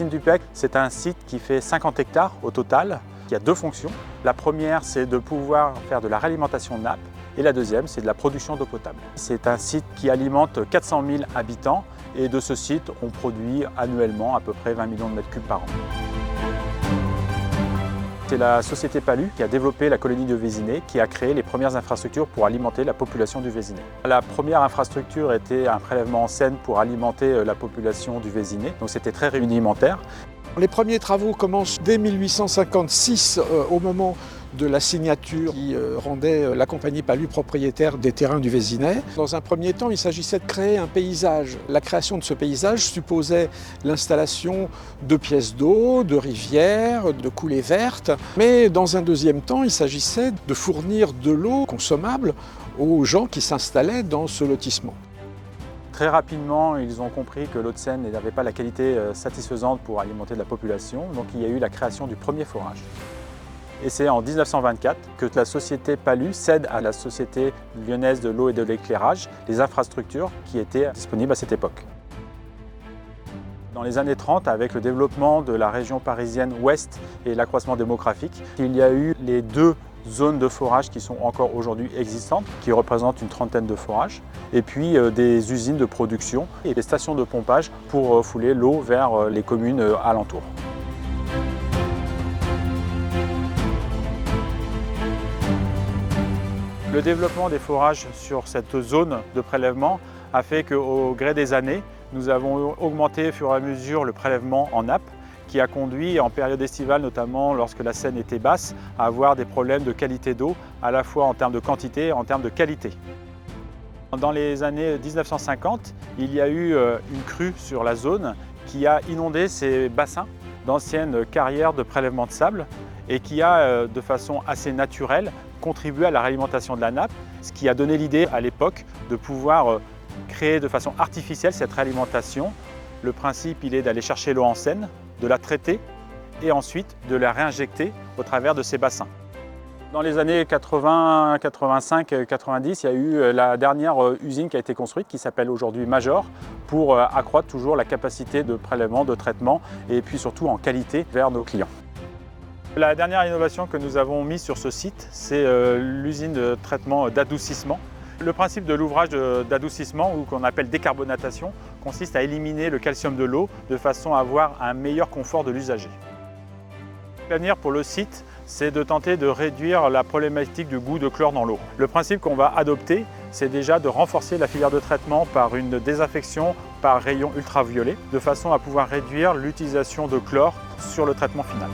L'usine du Pec, c'est un site qui fait 50 hectares au total, qui a deux fonctions. La première, c'est de pouvoir faire de la réalimentation de nappes, et la deuxième, c'est de la production d'eau potable. C'est un site qui alimente 400 000 habitants, et de ce site, on produit annuellement à peu près 20 millions de mètres cubes par an. C'est la société Palu qui a développé la colonie de Vésinet, qui a créé les premières infrastructures pour alimenter la population du Vésinet. La première infrastructure était un prélèvement en Seine pour alimenter la population du Vésinet, donc c'était très rudimentaire. Les premiers travaux commencent dès 1856, au moment de la signature qui rendait la compagnie Palu propriétaire des terrains du Vésinet. Dans un premier temps, il s'agissait de créer un paysage. La création de ce paysage supposait l'installation de pièces d'eau, de rivières, de coulées vertes. Mais dans un deuxième temps, il s'agissait de fournir de l'eau consommable aux gens qui s'installaient dans ce lotissement. Très rapidement, ils ont compris que l'eau de Seine n'avait pas la qualité satisfaisante pour alimenter de la population, donc il y a eu la création du premier forage. Et c'est en 1924 que la société Palu cède à la société lyonnaise de l'eau et de l'éclairage les infrastructures qui étaient disponibles à cette époque. Dans les années 30, avec le développement de la région parisienne ouest et l'accroissement démographique, il y a eu les deux zones de forage qui sont encore aujourd'hui existantes, qui représentent une trentaine de forages, et puis des usines de production et des stations de pompage pour fouler l'eau vers les communes alentours. Le développement des forages sur cette zone de prélèvement a fait qu'au gré des années, nous avons augmenté au fur et à mesure le prélèvement en nappe, qui a conduit en période estivale, notamment lorsque la Seine était basse, à avoir des problèmes de qualité d'eau, à la fois en termes de quantité et en termes de qualité. Dans les années 1950, il y a eu une crue sur la zone qui a inondé ces bassins d'anciennes carrières de prélèvement de sable et qui a, de façon assez naturelle, contribué à la réalimentation de la nappe, ce qui a donné l'idée à l'époque de pouvoir créer de façon artificielle cette réalimentation. Le principe, il est d'aller chercher l'eau en Seine, de la traiter et ensuite de la réinjecter au travers de ces bassins. Dans les années 80, 85, 90, il y a eu la dernière usine qui a été construite, qui s'appelle aujourd'hui Major, pour accroître toujours la capacité de prélèvement, de traitement et puis surtout en qualité vers nos clients. La dernière innovation que nous avons mise sur ce site, c'est l'usine de traitement d'adoucissement. Le principe de l'ouvrage d'adoucissement, ou qu'on appelle décarbonatation, consiste à éliminer le calcium de l'eau de façon à avoir un meilleur confort de l'usager. L'avenir pour le site, c'est de tenter de réduire la problématique du goût de chlore dans l'eau. Le principe qu'on va adopter, c'est déjà de renforcer la filière de traitement par une désinfection par rayons ultraviolets, de façon à pouvoir réduire l'utilisation de chlore sur le traitement final.